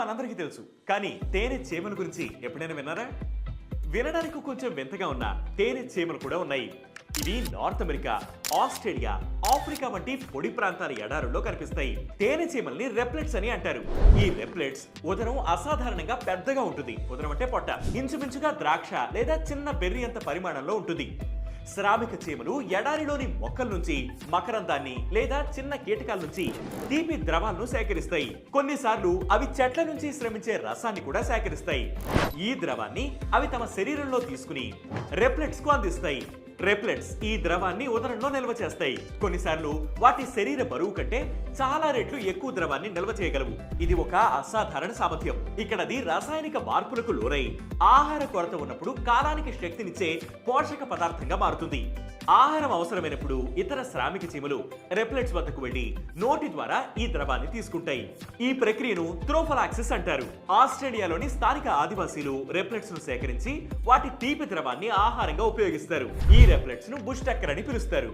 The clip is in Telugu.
మనందరికీ తెలుసు, కానీ తేనె చీమల గురించి ఎప్పుడైనా విన్నారా? వినడానికి కొంచెం వింతగా ఉన్న తేనె చీమలు కూడా ఉన్నాయి. ఇవి నార్త్ అమెరికా, ఆస్ట్రేలియా, ఆఫ్రికా వంటి పొడి ప్రాంతాల ఎడారుల్లో కనిపిస్తాయి. తేనె చీమల్ని రెప్లెట్స్ అని అంటారు. ఈ రెప్లెట్స్ ఉదరం అసాధారణంగా పెద్దగా ఉంటుంది. ఉదరం అంటే పొట్ట ఇంచుమించుగా ద్రాక్ష లేదా చిన్న బెర్రీ అంత పరిమాణంలో ఉంటుంది. శ్రామిక చీమలు ఎడారిలోని మొక్కల నుంచి మకరందాన్ని లేదా చిన్న కీటకాల నుంచి తీపి ద్రవాలను సేకరిస్తాయి. కొన్నిసార్లు అవి చెట్ల నుంచి శ్రమించే రసాన్ని కూడా సేకరిస్తాయి. ఈ ద్రవాన్ని అవి తమ శరీరంలో తీసుకుని రెప్లెట్స్ కు అందిస్తాయి. రెప్లెట్స్ ఈ ద్రవాన్ని ఉదరంలో నిల్వ చేస్తాయి. కొన్నిసార్లు వాటి శరీర బరువు కంటే చాలా రెట్లు ఎక్కువ ద్రవాన్ని నిల్వ చేయగలవు. ఇది ఒక అసాధారణ సామర్థ్యం. ఇక్కడది రాసాయనిక మార్పులకు లోరై ఆహార కొరత ఉన్నప్పుడు కాలానికి శక్తినిచ్చే పోషక పదార్థంగా మారుతుంది. ఆహారం అవసరమైనప్పుడు ఇతర శ్రామిక చీమలు రెప్లెట్స్ వద్దకు వెళ్లి నోటి ద్వారా ఈ ద్రవాన్ని తీసుకుంటాయి. ఈ ప్రక్రియను థ్రోఫలాక్సిస్ అంటారు. ఆస్ట్రేలియాలోని స్థానిక ఆదివాసీలు రెప్లెట్స్ ను సేకరించి వాటి తీపి ద్రవాన్ని ఆహారంగా ఉపయోగిస్తారు. ఈ రెప్లెట్స్ ను బుష్ టక్కర్ అని పిలుస్తారు.